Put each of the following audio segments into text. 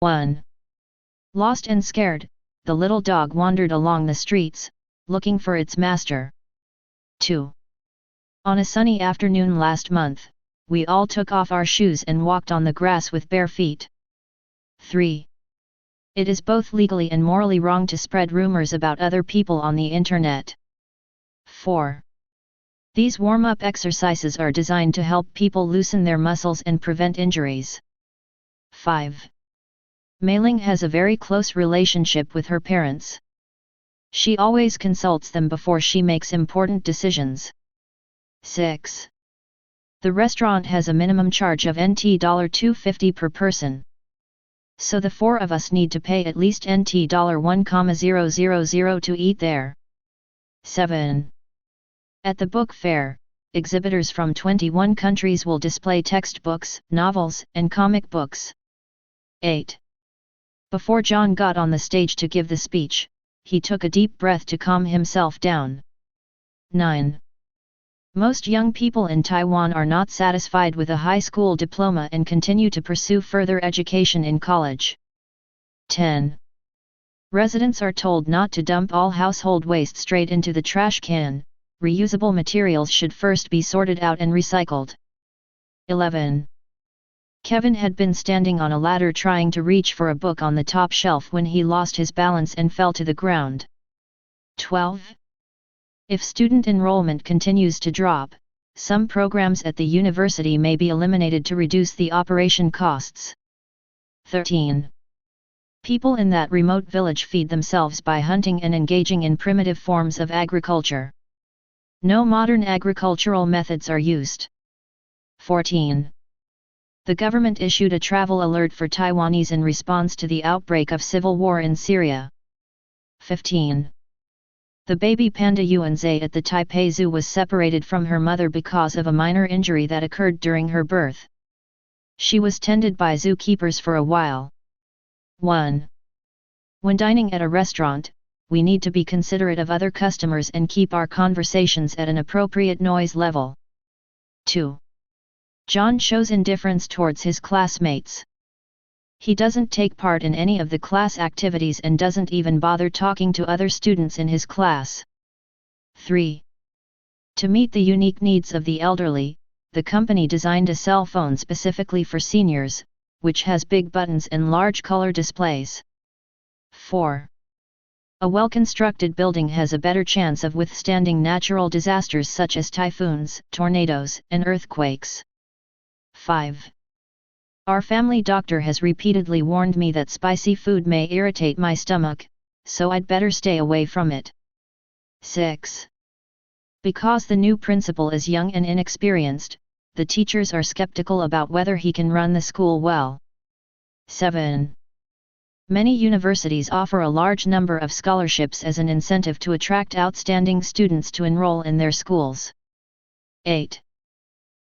1. Lost and scared, the little dog wandered along the streets, looking for its master. 2. On a sunny afternoon last month, we all took off our shoes and walked on the grass with bare feet. 3. It is both legally and morally wrong to spread rumors about other people on the internet. 4. These warm-up exercises are designed to help people loosen their muscles and prevent injuries. 5. Mei-ling has a very close relationship with her parents. She always consults them before she makes important decisions. 6. The restaurant has a minimum charge of NT $250 per person. So the 4 of us need to pay at least NT $1,000 to eat there. 7. At the book fair, exhibitors from 21 countries will display textbooks, novels, and comic books. 8. Before John got on the stage to give the speech, he took a deep breath to calm himself down. 9. Most young people in Taiwan are not satisfied with a high school diploma and continue to pursue further education in college. 10. Residents are told not to dump all household waste straight into the trash can. Reusable materials should first be sorted out and recycled. 11. Kevin had been standing on a ladder trying to reach for a book on the top shelf when he lost his balance and fell to the ground. 12. If student enrollment continues to drop, some programs at the university may be eliminated to reduce the operation costs. 13. People in that remote village feed themselves by hunting and engaging in primitive forms of agriculture. No modern agricultural methods are used. 14. The government issued a travel alert for Taiwanese in response to the outbreak of civil war in Syria. 15. The baby panda Yuanzhe at the Taipei Zoo was separated from her mother because of a minor injury that occurred during her birth. She was tended by zookeepers for a while. 1. When dining at a restaurant, we need to be considerate of other customers and keep our conversations at an appropriate noise level. 2. John shows indifference towards his classmates. He doesn't take part in any of the class activities and doesn't even bother talking to other students in his class. 3. To meet the unique needs of the elderly, the company designed a cell phone specifically for seniors, which has big buttons and large color displays. 4. A well-constructed building has a better chance of withstanding natural disasters such as typhoons, tornadoes, and earthquakes. 5. Our family doctor has repeatedly warned me that spicy food may irritate my stomach, so I'd better stay away from it. 6. Because the new principal is young and inexperienced, the teachers are skeptical about whether he can run the school well. 7. Many universities offer a large number of scholarships as an incentive to attract outstanding students to enroll in their schools. 8.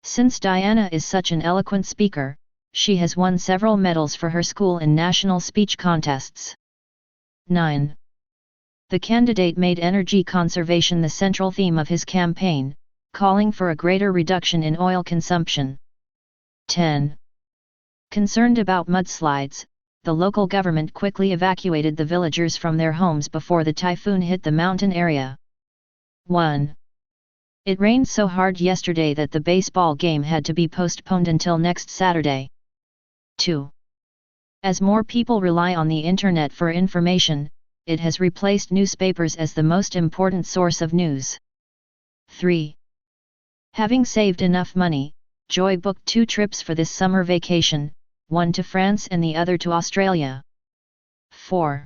Since Diana is such an eloquent speaker, she has won several medals for her school in national speech contests. 9. The candidate made energy conservation the central theme of his campaign, calling for a greater reduction in oil consumption. 10. Concerned about mudslides, the local government quickly evacuated the villagers from their homes before the typhoon hit the mountain area. 1. It rained so hard yesterday that the baseball game had to be postponed until next Saturday. 2. As more people rely on the internet for information, it has replaced newspapers as the most important source of news. 3. Having saved enough money, Joy booked 2 trips for this summer vacation, one to France and the other to Australia. 4.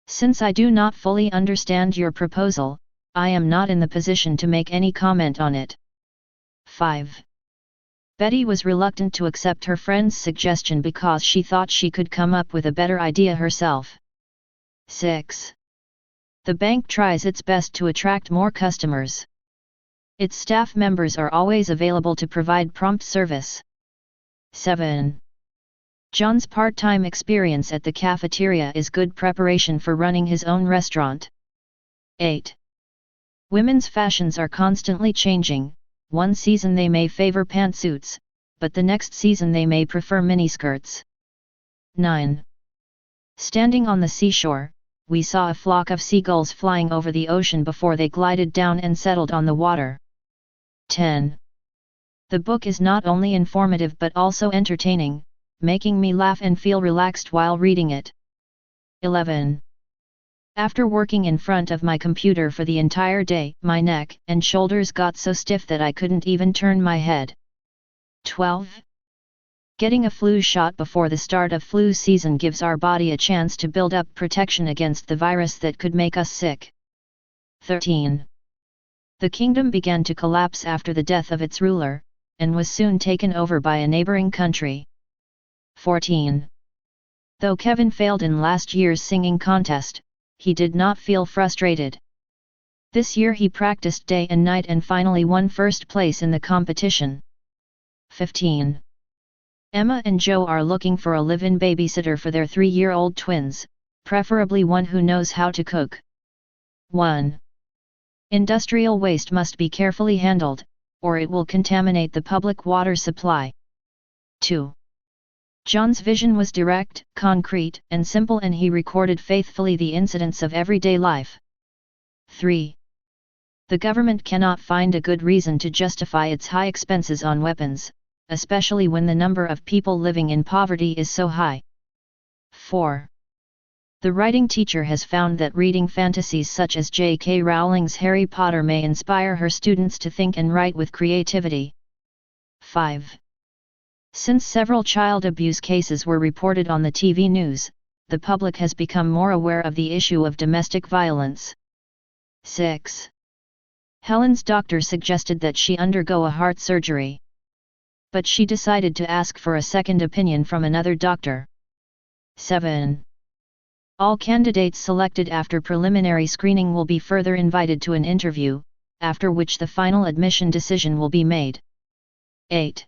Since I do not fully understand your proposal, I am not in the position to make any comment on it. 5. Betty was reluctant to accept her friend's suggestion because she thought she could come up with a better idea herself. 6. The bank tries its best to attract more customers. Its staff members are always available to provide prompt service. 7. John's part-time experience at the cafeteria is good preparation for running his own restaurant. 8. Women's fashions are constantly changing. One season they may favor pantsuits, but the next season they may prefer miniskirts. 9. Standing on the seashore, we saw a flock of seagulls flying over the ocean before they glided down and settled on the water. 10. The book is not only informative but also entertaining, making me laugh and feel relaxed while reading it. 11. After working in front of my computer for the entire day, my neck and shoulders got so stiff that I couldn't even turn my head. 12. Getting a flu shot before the start of flu season gives our body a chance to build up protection against the virus that could make us sick. 13. The kingdom began to collapse after the death of its ruler, and was soon taken over by a neighboring country. 14. Though Kevin failed in last year's singing contest, he did not feel frustrated. This year he practiced day and night and finally won first place in the competition. 15. Emma and Joe are looking for a live-in babysitter for their 3-year-old twins, preferably one who knows how to cook. 1. Industrial waste must be carefully handled, or it will contaminate the public water supply. 2. John's vision was direct, concrete, and simple, and he recorded faithfully the incidents of everyday life. 3. The government cannot find a good reason to justify its high expenses on weapons, especially when the number of people living in poverty is so high. 4. The writing teacher has found that reading fantasies such as J.K. Rowling's Harry Potter may inspire her students to think and write with creativity. 5. Since several child abuse cases were reported on the TV news, the public has become more aware of the issue of domestic violence. 6. Helen's doctor suggested that she undergo a heart surgery, but she decided to ask for a second opinion from another doctor. 7. All candidates selected after preliminary screening will be further invited to an interview, after which the final admission decision will be made. 8.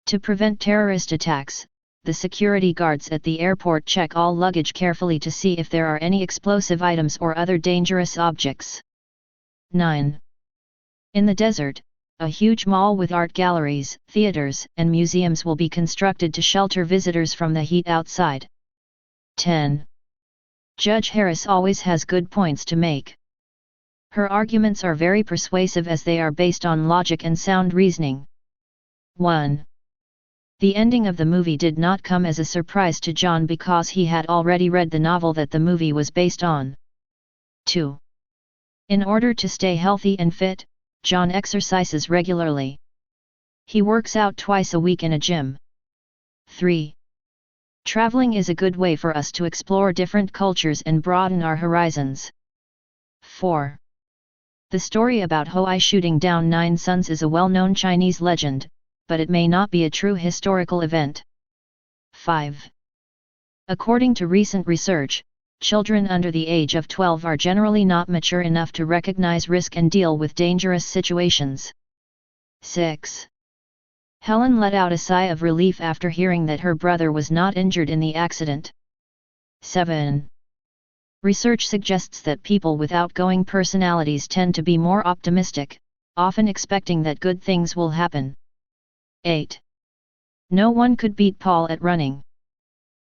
To prevent terrorist attacks, the security guards at the airport check all luggage carefully to see if there are any explosive items or other dangerous objects. 9. In the desert, a huge mall with art galleries, theaters, and museums will be constructed to shelter visitors from the heat outside. 10. Judge Harris always has good points to make. Her arguments are very persuasive as they are based on logic and sound reasoning. 1. The ending of the movie did not come as a surprise to John because he had already read the novel that the movie was based on. 2. In order to stay healthy and fit, John exercises regularly. He works out twice a week in a gym. 3. Traveling is a good way for us to explore different cultures and broaden our horizons. 4. The story about Hoai shooting down 9 sons is a well-known Chinese legend, but it may not be a true historical event. 5. According to recent research, children under the age of 12 are generally not mature enough to recognize risk and deal with dangerous situations. 6. Helen let out a sigh of relief after hearing that her brother was not injured in the accident. 7. Research suggests that people with outgoing personalities tend to be more optimistic, often expecting that good things will happen. 8. No one could beat Paul at running.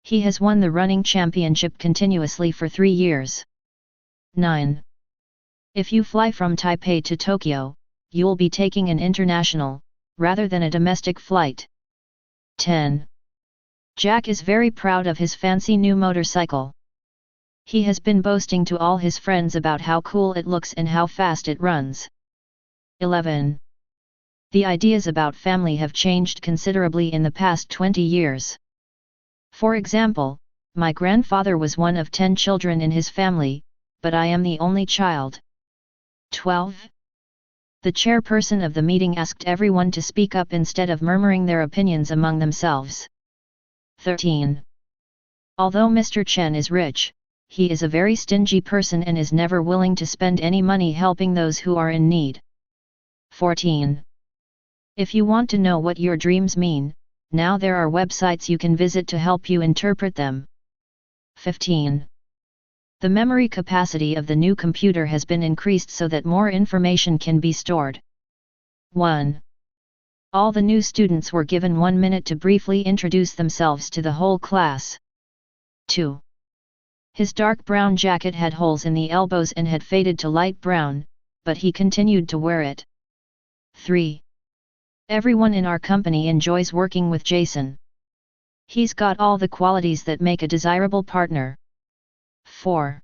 He has won the running championship continuously for 3 years. 9. If you fly from Taipei to Tokyo, you'll be taking an international, rather than a domestic flight. 10. Jack is very proud of his fancy new motorcycle. He has been boasting to all his friends about how cool it looks and how fast it runs. 11. The ideas about family have changed considerably in the past 20 years. For example, my grandfather was one of 10 children in his family, but I am the only child. 12. The chairperson of the meeting asked everyone to speak up instead of murmuring their opinions among themselves. 13. Although Mr. Chen is rich, he is a very stingy person and is never willing to spend any money helping those who are in need. 14. If you want to know what your dreams mean, now there are websites you can visit to help you interpret them. 15. The memory capacity of the new computer has been increased so that more information can be stored. 1. All the new students were given 1 minute to briefly introduce themselves to the whole class. 2. His dark brown jacket had holes in the elbows and had faded to light brown, but he continued to wear it. 3. Everyone in our company enjoys working with Jason. He's got all the qualities that make a desirable partner. 4.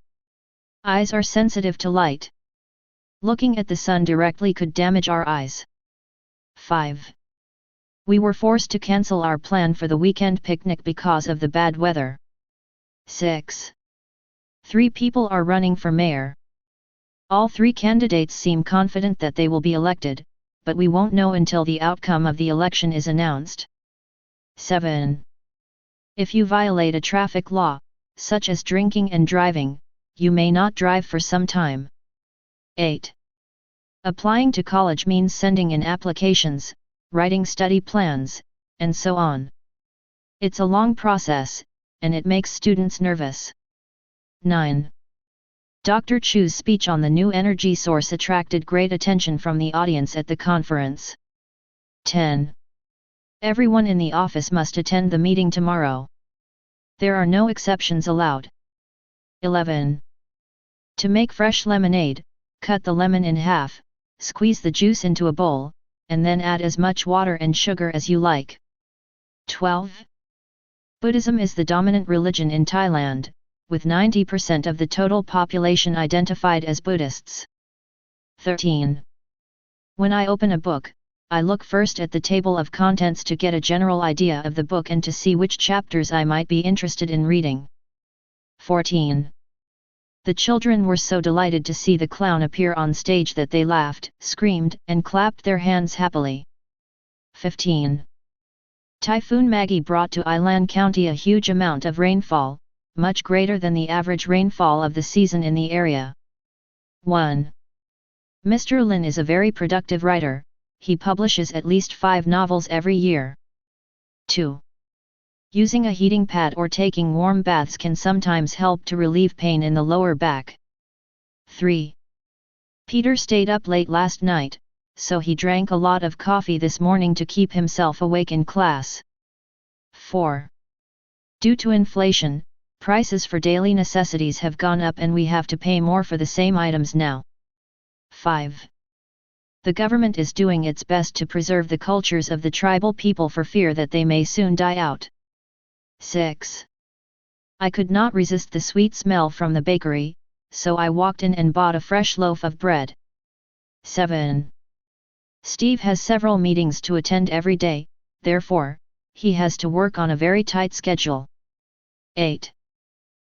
Eyes are sensitive to light. Looking at the sun directly could damage our eyes. 5. We were forced to cancel our plan for the weekend picnic because of the bad weather. 6. 3 people are running for mayor. All 3 candidates seem confident that they will be elected, but we won't know until the outcome of the election is announced. 7. If you violate a traffic law, such as drinking and driving, you may not drive for some time. 8. Applying to college means sending in applications, writing study plans, and so on. It's a long process, and it makes students nervous. 9. Dr. Chu's speech on the new energy source attracted great attention from the audience at the conference. 10. Everyone in the office must attend the meeting tomorrow. There are no exceptions allowed. 11. To make fresh lemonade, cut the lemon in half, squeeze the juice into a bowl, and then add as much water and sugar as you like. 12. Buddhism is the dominant religion in Thailand, with 90% of the total population identified as Buddhists. 13. When I open a book, I look first at the table of contents to get a general idea of the book and to see which chapters I might be interested in reading. 14. The children were so delighted to see the clown appear on stage that they laughed, screamed, and clapped their hands happily. 15. Typhoon Maggie brought to Ilan County a huge amount of rainfall, much greater than the average rainfall of the season in the area. 1. Mr. Lin is a very productive writer, he publishes at least 5 novels every year. 2. Using a heating pad or taking warm baths can sometimes help to relieve pain in the lower back. 3. Peter stayed up late last night, so he drank a lot of coffee this morning to keep himself awake in class. 4. Due to inflation, prices for daily necessities have gone up and we have to pay more for the same items now. 5. The government is doing its best to preserve the cultures of the tribal people for fear that they may soon die out. 6. I could not resist the sweet smell from the bakery, so I walked in and bought a fresh loaf of bread. 7. Steve has several meetings to attend every day, therefore, he has to work on a very tight schedule. 8.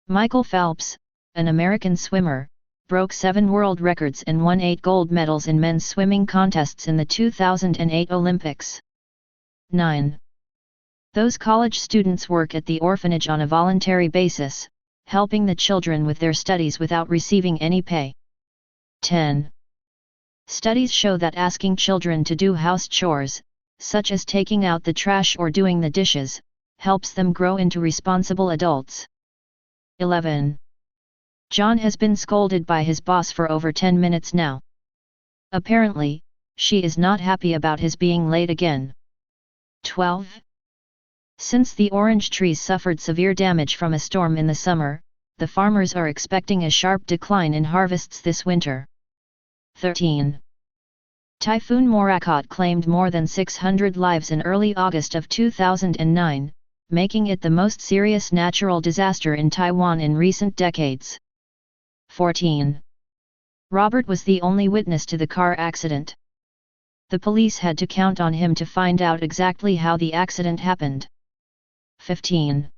Michael Phelps, an American swimmer, broke 7 world records and won 8 gold medals in men's swimming contests in the 2008 Olympics. 9. Those college students work at the orphanage on a voluntary basis, helping the children with their studies without receiving any pay. 10. Studies show that asking children to do house chores, such as taking out the trash or doing the dishes, helps them grow into responsible adults. 11. John has been scolded by his boss for over 10 minutes now. Apparently, she is not happy about his being late again. 12. Since the orange trees suffered severe damage from a storm in the summer, the farmers are expecting a sharp decline in harvests this winter. 13. Typhoon Morakot claimed more than 600 lives in early August of 2009, making it the most serious natural disaster in Taiwan in recent decades. 14. Robert was the only witness to the car accident. The police had to count on him to find out exactly how the accident happened. 15.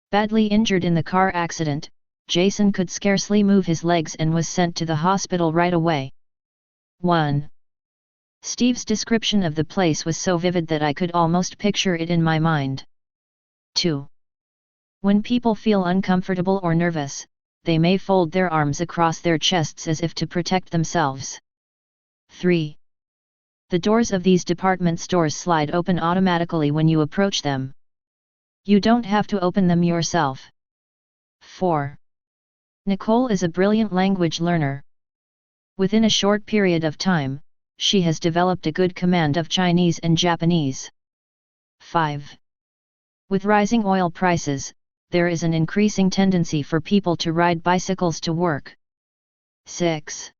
Badly injured in the car accident, Jason could scarcely move his legs and was sent to the hospital right away. 1. Steve's description of the place was so vivid that I could almost picture it in my mind. 2. When people feel uncomfortable or nervous, they may fold their arms across their chests as if to protect themselves. 3. The doors of these department stores slide open automatically when you approach them. You don't have to open them yourself. 4. Nicole is a brilliant language learner. Within a short period of time, she has developed a good command of Chinese and Japanese. 5. With rising oil prices, there is an increasing tendency for people to ride bicycles to work. 6.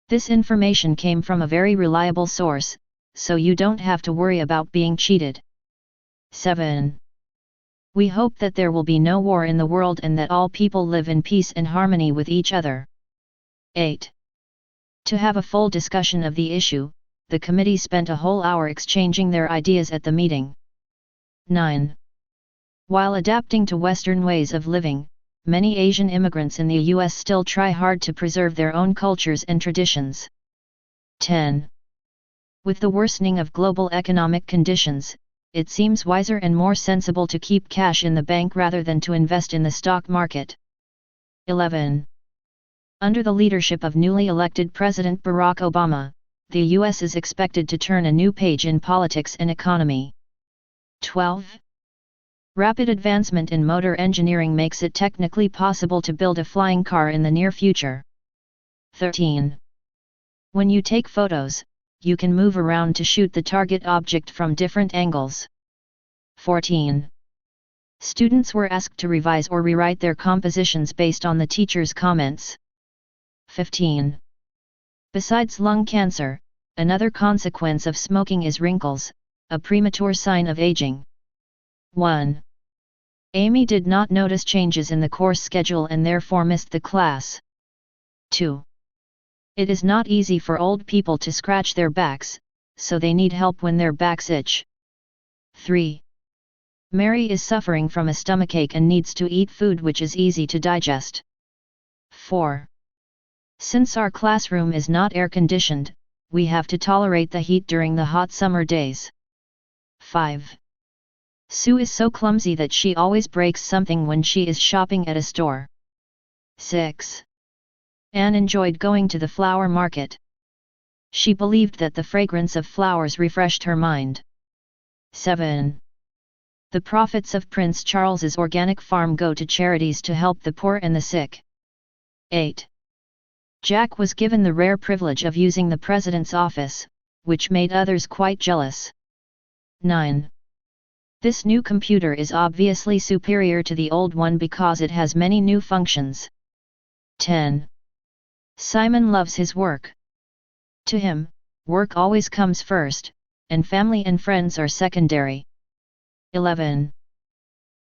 This information came from a very reliable source, so you don't have to worry about being cheated. 7. We hope that there will be no war in the world and that all people live in peace and harmony with each other. 8. To have a full discussion of the issue, the committee spent a whole hour exchanging their ideas at the meeting. 9. While adapting to Western ways of living, many Asian immigrants in the US still try hard to preserve their own cultures and traditions. 10. With the worsening of global economic conditions, it seems wiser and more sensible to keep cash in the bank rather than to invest in the stock market. 11. Under the leadership of newly elected President Barack Obama, the US is expected to turn a new page in politics and economy. 12. Rapid advancement in motor engineering makes it technically possible to build a flying car in the near future. 13. When you take photos, you can move around to shoot the target object from different angles. 14. Students were asked to revise or rewrite their compositions based on the teacher's comments. 15. Besides lung cancer, another consequence of smoking is wrinkles, a premature sign of aging. 1. Amy did not notice changes in the course schedule and therefore missed the class. 2. It is not easy for old people to scratch their backs, so they need help when their backs itch. 3. Mary is suffering from a stomachache and needs to eat food which is easy to digest. 4. Since our classroom is not air-conditioned, we have to tolerate the heat during the hot summer days. 5. Sue is so clumsy that she always breaks something when she is shopping at a store. 6. Anne enjoyed going to the flower market. She believed that the fragrance of flowers refreshed her mind. 7. The profits of Prince Charles's organic farm go to charities to help the poor and the sick. 8. Jack was given the rare privilege of using the president's office, which made others quite jealous. 9. This new computer is obviously superior to the old one because it has many new functions. 10. Simon loves his work. To him, work always comes first, and family and friends are secondary. 11.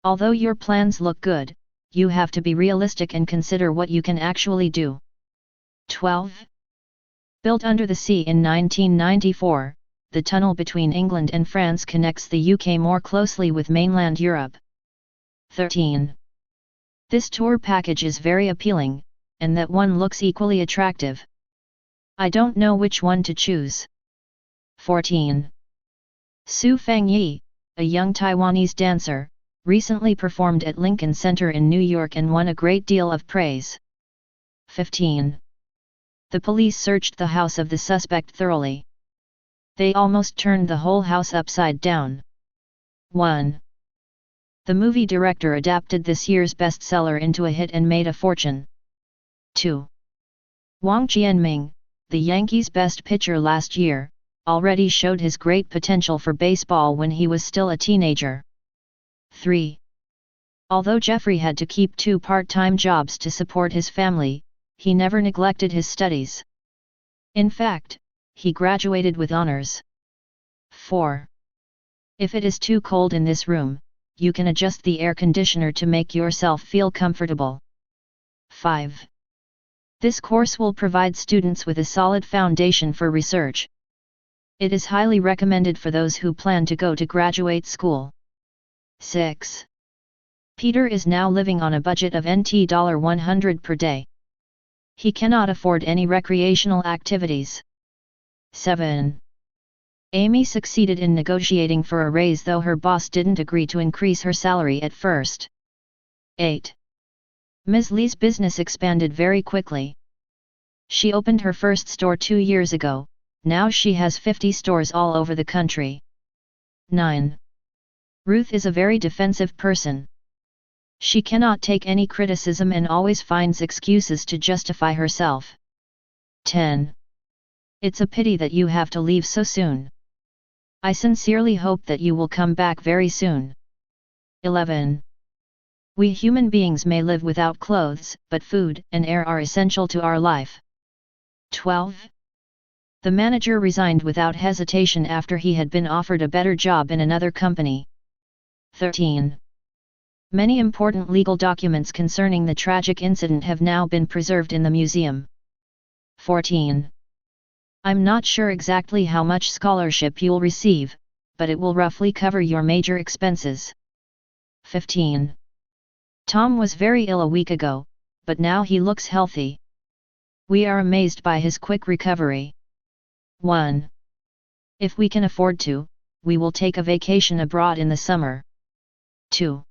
Although your plans look good, you have to be realistic and consider what you can actually do. 12. Built under the sea in 1994, the tunnel between England and France connects the UK more closely with mainland Europe. 13. This tour package is very appealing, and that one looks equally attractive. I don't know which one to choose. 14. Su Fangyi, a young Taiwanese dancer, recently performed at Lincoln Center in New York and won a great deal of praise. 15. The police searched the house of the suspect thoroughly. They almost turned the whole house upside down. 1. The movie director adapted this year's bestseller into a hit and made a fortune. 2. Wang Jianming, the Yankees' best pitcher last year, already showed his great potential for baseball when he was still a teenager. 3. Although Jeffrey had to keep 2 part-time jobs to support his family, he never neglected his studies. In fact, he graduated with honors. 4. If it is too cold in this room, you can adjust the air conditioner to make yourself feel comfortable. 5. This course will provide students with a solid foundation for research. It is highly recommended for those who plan to go to graduate school. 6. Peter is now living on a budget of NT $100 per day. He cannot afford any recreational activities. 7. Amy succeeded in negotiating for a raise though her boss didn't agree to increase her salary at first. 8. Ms. Lee's business expanded very quickly. She opened her first store 2 years ago, now she has 50 stores all over the country. 9. Ruth is a very defensive person. She cannot take any criticism and always finds excuses to justify herself. 10. It's a pity that you have to leave so soon. I sincerely hope that you will come back very soon. 11. We human beings may live without clothes, but food and air are essential to our life. 12. The manager resigned without hesitation after he had been offered a better job in another company. 13. Many important legal documents concerning the tragic incident have now been preserved in the museum. 14. I'm not sure exactly how much scholarship you'll receive, but it will roughly cover your major expenses. 15. Tom was very ill a week ago, but now he looks healthy. We are amazed by his quick recovery. 1. If we can afford to, we will take a vacation abroad in the summer. 2.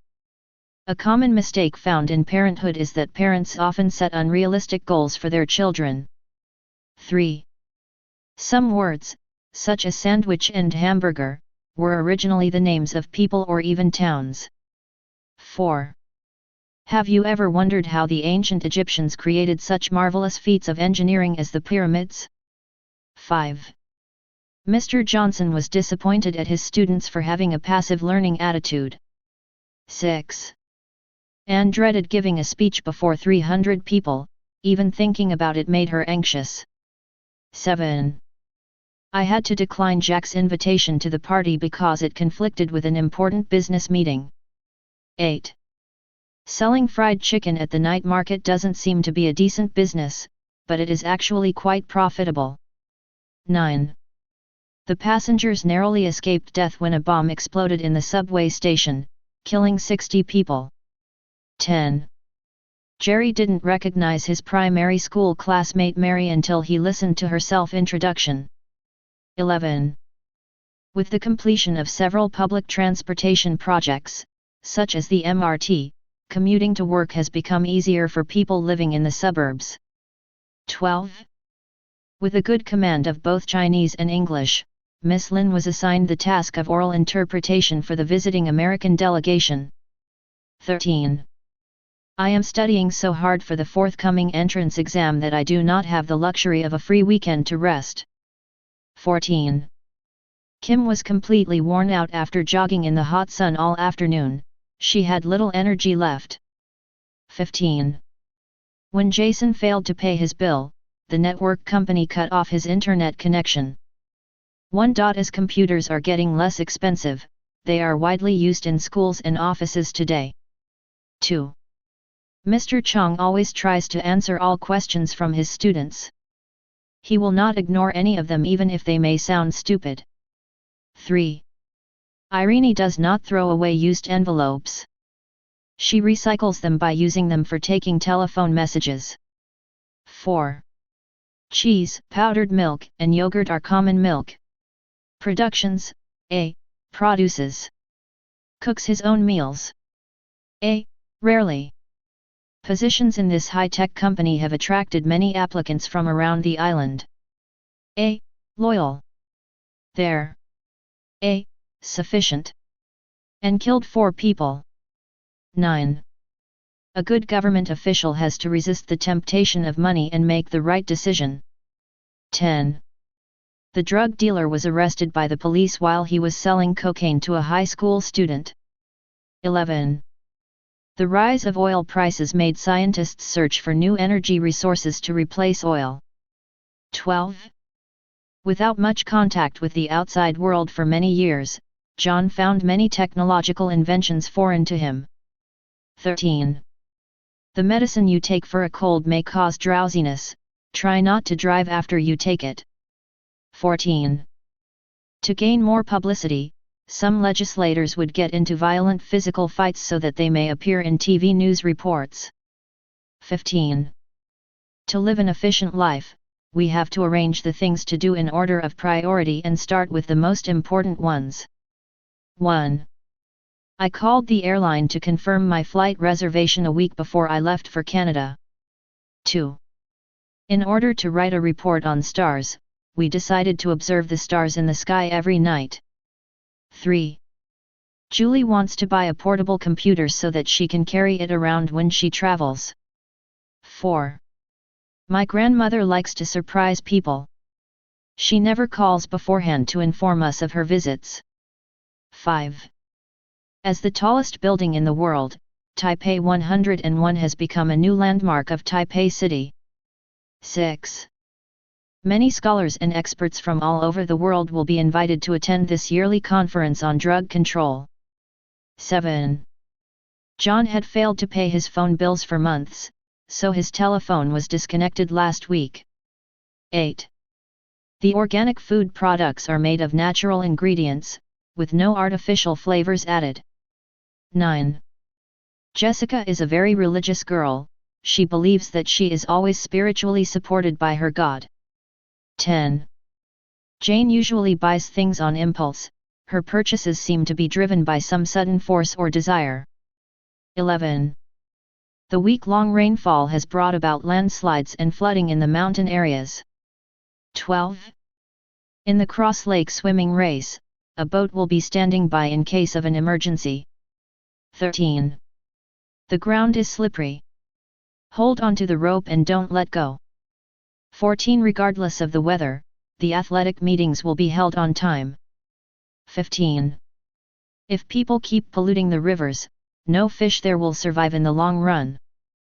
A common mistake found in parenthood is that parents often set unrealistic goals for their children. 3. Some words, such as sandwich and hamburger, were originally the names of people or even towns. 4. Have you ever wondered how the ancient Egyptians created such marvelous feats of engineering as the pyramids? 5. Mr. Johnson was disappointed at his students for having a passive learning attitude. 6. Anne dreaded giving a speech before 300 people, even thinking about it made her anxious. 7. I had to decline Jack's invitation to the party because it conflicted with an important business meeting. 8. Selling fried chicken at the night market doesn't seem to be a decent business, but it is actually quite profitable. 9. The passengers narrowly escaped death when a bomb exploded in the subway station, killing 60 people. 10. Jerry didn't recognize his primary school classmate Mary until he listened to her self-introduction. 11. With the completion of several public transportation projects, such as the MRT, commuting to work has become easier for people living in the suburbs. 12. With a good command of both Chinese and English, Miss Lin was assigned the task of oral interpretation for the visiting American delegation. 13. I am studying so hard for the forthcoming entrance exam that I do not have the luxury of a free weekend to rest. 14. Kim was completely worn out after jogging in the hot sun all afternoon. She had little energy left. 15. When Jason failed to pay his bill, the network company cut off his internet connection. 1. As computers are getting less expensive, they are widely used in schools and offices today. 2. Mr. Chong always tries to answer all questions from his students. He will not ignore any of them even if they may sound stupid. 3. Irene does not throw away used envelopes. She recycles them by using them for taking telephone messages. 4. Cheese, powdered milk, and yogurt are common milk productions. A. Produces. Cooks his own meals. A. Rarely. Positions in this high-tech company have attracted many applicants from around the island. A. Loyal. There. A. Sufficient. And killed 4 people. 9. A good government official has to resist the temptation of money and make the right decision. 10. The drug dealer was arrested by the police while he was selling cocaine to a high school student. 11. The rise of oil prices made scientists search for new energy resources to replace oil. 12. Without much contact with the outside world for many years, John found many technological inventions foreign to him. 13. The medicine you take for a cold may cause drowsiness, try not to drive after you take it. 14. To gain more publicity, some legislators would get into violent physical fights so that they may appear in TV news reports. 15. To live an efficient life, we have to arrange the things to do in order of priority and start with the most important ones. 1. I called the airline to confirm my flight reservation a week before I left for Canada. 2. In order to write a report on stars, we decided to observe the stars in the sky every night. 3. Julie wants to buy a portable computer so that she can carry it around when she travels. 4. My grandmother likes to surprise people. She never calls beforehand to inform us of her visits. 5. As the tallest building in the world, Taipei 101 has become a new landmark of Taipei City. 6. Many scholars and experts from all over the world will be invited to attend this yearly conference on drug control. 7. John had failed to pay his phone bills for months, so his telephone was disconnected last week. 8. The organic food products are made of natural ingredients, with no artificial flavors added. 9. Jessica is a very religious girl. She believes that she is always spiritually supported by her God. 10. Jane usually buys things on impulse. Her purchases seem to be driven by some sudden force or desire. 11. The week-long rainfall has brought about landslides and flooding in the mountain areas. 12. In the Cross Lake swimming race, a boat will be standing by in case of an emergency. 13. The ground is slippery. Hold on to the rope and don't let go. 14. Regardless of the weather, the athletic meetings will be held on time. 15. If people keep polluting the rivers, no fish there will survive in the long run.